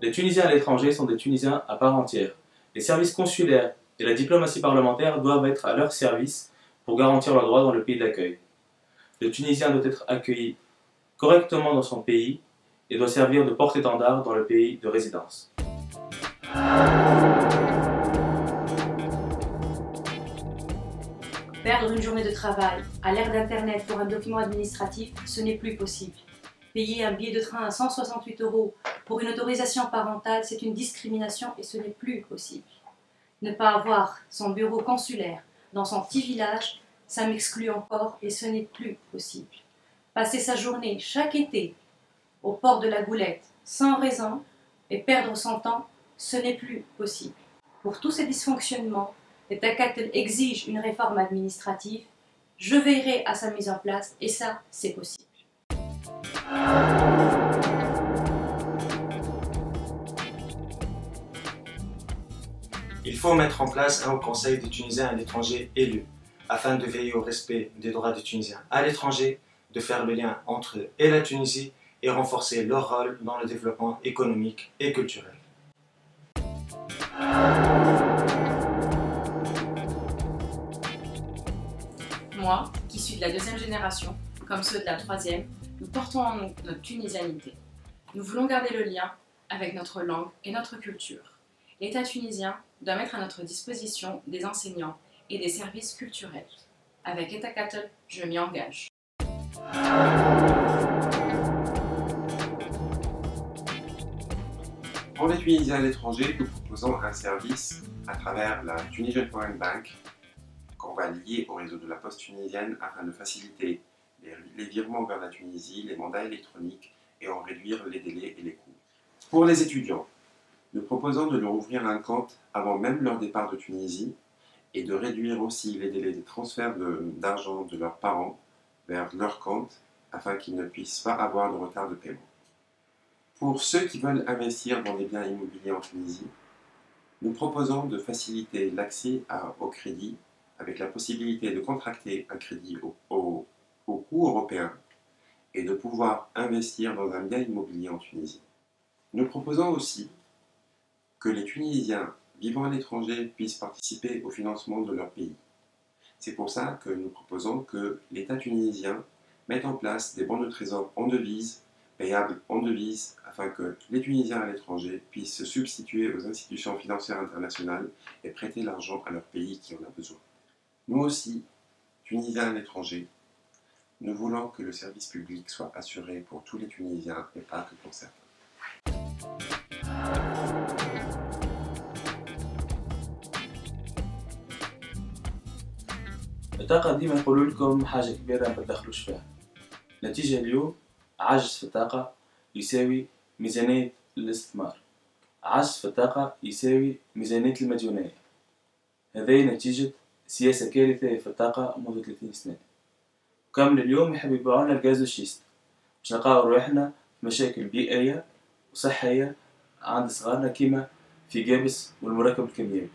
Les Tunisiens à l'étranger sont des Tunisiens à part entière. Les services consulaires et la diplomatie parlementaire doivent être à leur service pour garantir leurs droits dans le pays d'accueil. Le Tunisien doit être accueilli correctement dans son pays et doit servir de porte-étendard dans le pays de résidence. Perdre une journée de travail à l'ère d'Internet pour un document administratif, ce n'est plus possible. Payer un billet de train à 168 € pour une autorisation parentale, c'est une discrimination et ce n'est plus possible. Ne pas avoir son bureau consulaire dans son petit village, ça m'exclut encore et ce n'est plus possible. Passer sa journée chaque été au port de la Goulette sans raison et perdre son temps, ce n'est plus possible. Pour tous ces dysfonctionnements, le Takatel exige une réforme administrative. Je veillerai à sa mise en place et ça, c'est possible. Il faut mettre en place un haut conseil des Tunisiens à l'étranger élu, afin de veiller au respect des droits des Tunisiens à l'étranger, de faire le lien entre eux et la Tunisie et renforcer leur rôle dans le développement économique et culturel. Moi, qui suis de la deuxième génération, comme ceux de la troisième, nous portons en nous notre tunisianité. Nous voulons garder le lien avec notre langue et notre culture. L'État tunisien doit mettre à notre disposition des enseignants et des services culturels. Avec Etakatel, je m'y engage. Pour les Tunisiens à l'étranger, nous proposons un service à travers la Tunisian Foreign Bank qu'on va lier au réseau de la Poste tunisienne afin de faciliter les virements vers la Tunisie, les mandats électroniques et en réduire les délais et les coûts. Pour les étudiants, nous proposons de leur ouvrir un compte avant même leur départ de Tunisie et de réduire aussi les délais de transfert d'argent de leurs parents vers leur compte afin qu'ils ne puissent pas avoir de retard de paiement. Pour ceux qui veulent investir dans des biens immobiliers en Tunisie, nous proposons de faciliter l'accès au crédit avec la possibilité de contracter un crédit au coût européen et de pouvoir investir dans un bien immobilier en Tunisie. Nous proposons aussi que les Tunisiens vivant à l'étranger puissent participer au financement de leur pays. C'est pour ça que nous proposons que l'État tunisien mette en place des bons de trésor en devises, payables en devises, afin que les Tunisiens à l'étranger puissent se substituer aux institutions financières internationales et prêter l'argent à leur pays qui en a besoin. Nous aussi, Tunisiens à l'étranger, nous voulons que le service public soit assuré pour tous les Tunisiens et pas que pour certains. الطاقة ديما يقولوا لكم حاجة كبيرة ما تدخلوش فيها. نتيجة اليوم عجز في الطاقة يساوي ميزانية الاستثمار. عجز في الطاقة يساوي ميزانية المديونية. هذه نتيجة سياسة كارثية في الطاقة منذ 30 سنة. وكامل اليوم يحبوا يبيعوا لنا الغاز والشيست. باش نلقاو روحنا في مشاكل بيئية وصحية عند صغارنا كيما في جابس والمركب الكيميائي.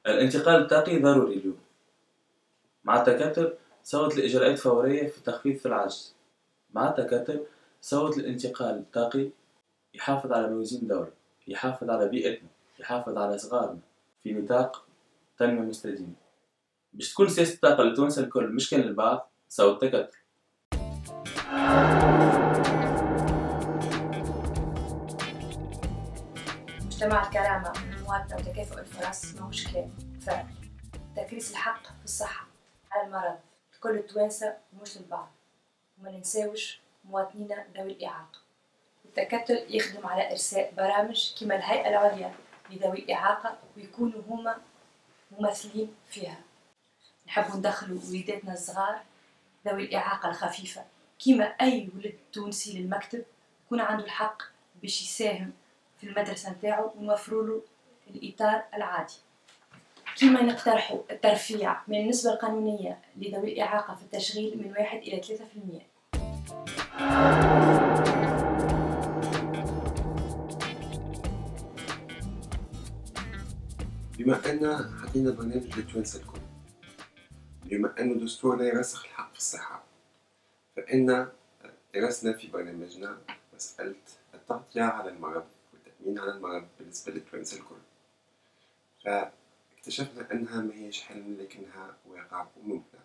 الانتقال الطاقي ضروري اليوم. مع التكتل صوت الإجراءات فورية في التخفيض في العجز. مع التكتل صوت الانتقال الطاقي يحافظ على موازين الدولة، يحافظ على بيئتنا، يحافظ على صغارنا في نطاق تنمية مستدامة. باش تكون سياسة الطاقة لتونس الكل مش كان البعض صوت التكتل. مجتمع الكرامة والمواطنة وتكافؤ الفرص ماهوش كلام، فعل. تكريس الحق في الصحة على المرض لكل التوانسة ومش للبعض، وما ننساوش مواطنينا ذوي الإعاقة. التكتل يخدم على إرساء برامج كما الهيئة العليا لذوي الإعاقة ويكونوا هما ممثلين فيها. نحبوا ندخلوا وليداتنا الصغار ذوي الإعاقة الخفيفة كما أي ولد تونسي للمكتب يكون عنده الحق باش يساهم في المدرسة نتاعو ونوفروا له الإطار العادي. كما نقترحوا الترفيع من النسبة القانونية لذوي الإعاقة في التشغيل من 1 إلى 3%. بما أن حكينا برنامج للتوانسة الكل، بما أن دستورنا يرسخ الحق في الصحة، فإن درسنا في برنامجنا مسألة التغطية على المرض والتأمين التأمين على المرض بالنسبة للتوانسة الكل. فاكتشفنا أنها ما هيش حلم لكنها واقع وممكنة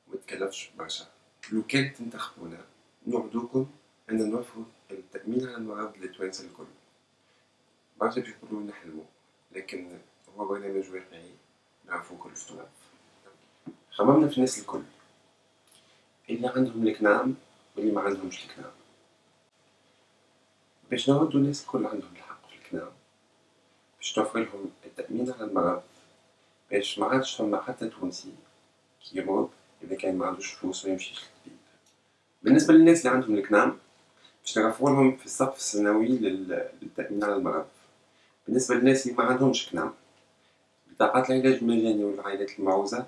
ومتكلفش برشا. لو كان تنتخبونا نوعدوكم أن نوفروا التأمين على المرض للتوانسة الكل. برشا بيقولوا نحلموا لكن هو برنامج واقعي نعرفو كلفتونا. خممنا في الناس الكل اللي عندهم الكنام واللي ما عندهمش الكنام باش نودوا الناس الكل عندهم الحق في الكنام، باش توفر لهم التأمين على المرض، باش ما عادش فما حتى تونسي كي يمرض إذا كان ما عندوش فلوس ما يمشيش للطبيب. بالنسبة للناس اللي عندهم الكنام باش نرفعوا لهم في السقف السنوي للتأمين على المرض. بالنسبة للناس اللي ما عندهمش كنام بطاقات العلاج المجاني والعائلات المعوزة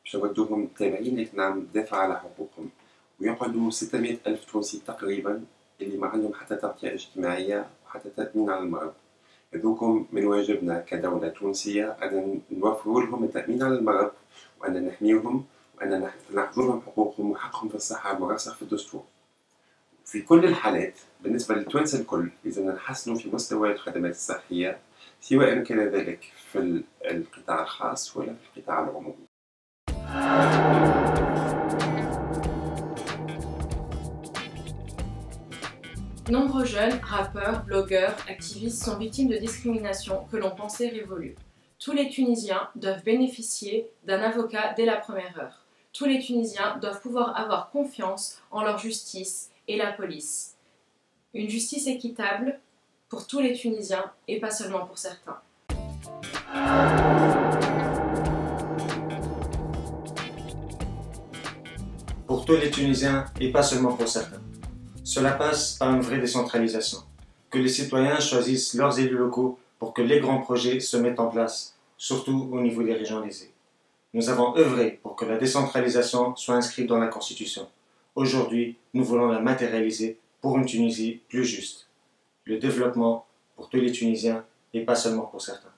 باش نودوهم تابعين للكنام دافع على حقوقهم، ويقعدوا 600,000 تونسي تقريبا اللي ما عندهم حتى تغطية اجتماعية وحتى تأمين على المرض. هذوكم من واجبنا كدولة تونسية أن نوفروا لهم التأمين على المرض وأن نحميهم وأن نحفظ لهم حقوقهم وحقهم في الصحة المرسخ في الدستور. في كل الحالات بالنسبة للتوانسة الكل لازم نحسنوا في مستوى الخدمات الصحية سواء كان ذلك في القطاع الخاص ولا في القطاع العمومي. Nombreux jeunes, rappeurs, blogueurs, activistes sont victimes de discrimination que l'on pensait révolue. Tous les Tunisiens doivent bénéficier d'un avocat dès la première heure. Tous les Tunisiens doivent pouvoir avoir confiance en leur justice et la police. Une justice équitable pour tous les Tunisiens et pas seulement pour certains. Pour tous les Tunisiens et pas seulement pour certains. Cela passe par une vraie décentralisation, que les citoyens choisissent leurs élus locaux pour que les grands projets se mettent en place, surtout au niveau des régions lésées. Nous avons œuvré pour que la décentralisation soit inscrite dans la Constitution. Aujourd'hui, nous voulons la matérialiser pour une Tunisie plus juste. Le développement pour tous les Tunisiens et pas seulement pour certains.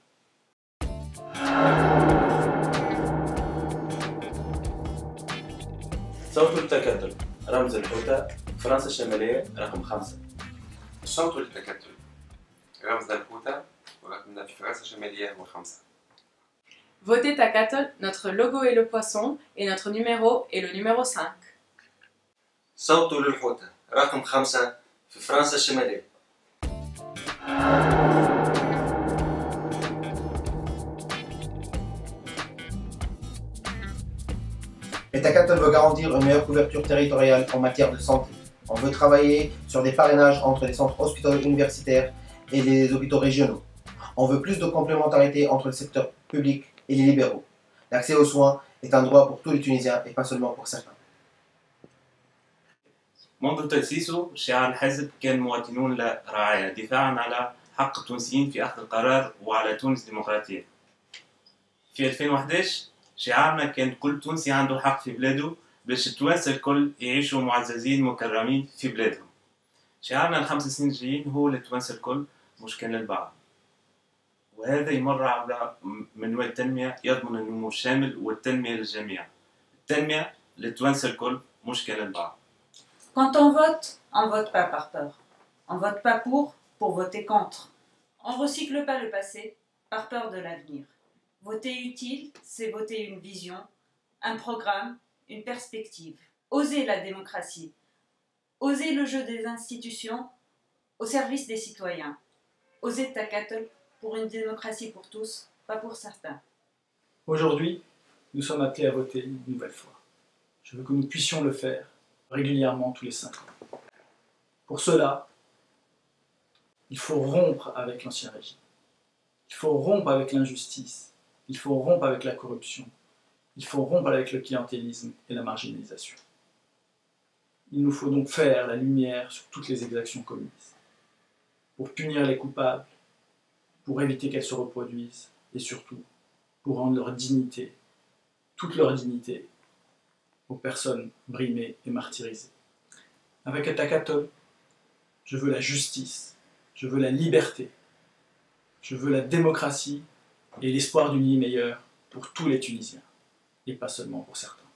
صوت التكتل رمز الحوتة فرنسا الشمالية رقم 5. صوت التكتل رمز الحوتة ورقمنا في فرنسا الشمالية هو 5. Votez Takatol, notre logo est le poisson et notre numéro est le numéro 5. صوت للحوتة رقم 5 في فرنسا الشمالية. Et Takatol veut garantir une meilleure couverture territoriale en matière de santé. On veut travailler sur des parrainages entre les centres hospitaliers universitaires et les hôpitaux régionaux. On veut plus de complémentarité entre le secteur public et les libéraux. L'accès aux soins est un droit pour tous les Tunisiens et pas seulement pour certains. منذ تأسيسه شعار الحزب كان مواطنون لا رعاية دفاعا على حق التونسيين في أخذ القرار وعلى تونس ديمقراطية. في 2011 شعارنا كان كل تونسي عنده حق في بلاده باش التوانسة الكل يعيشوا معززين مكرمين في بلادهم. شعارنا ال5 سنين الجايين هو للتوانسة الكل مش كان للبعض. وهذا يمر على منوال التنمية يضمن النمو الشامل والتنمية للجميع. التنمية للتوانسة الكل مش كان للبعض. Quand on vote pas par peur. On vote pas pour voter contre. On recycle pas le passé par peur de l'avenir. Voter utile, c'est voter une vision, un programme, une perspective. Oser la démocratie. Oser le jeu des institutions au service des citoyens. Oser Takatol pour une démocratie pour tous, pas pour certains. Aujourd'hui, nous sommes appelés à voter une nouvelle fois. Je veux que nous puissions le faire régulièrement tous les 5 ans. Pour cela, il faut rompre avec l'ancien régime. Il faut rompre avec l'injustice. Il faut rompre avec la corruption. Il faut rompre avec le clientélisme et la marginalisation. Il nous faut donc faire la lumière sur toutes les exactions commises, pour punir les coupables, pour éviter qu'elles se reproduisent, et surtout pour rendre leur dignité, toute leur dignité, aux personnes brimées et martyrisées. Avec Takatol, je veux la justice, je veux la liberté, je veux la démocratie et l'espoir d'une vie meilleure pour tous les Tunisiens, et pas seulement pour certains.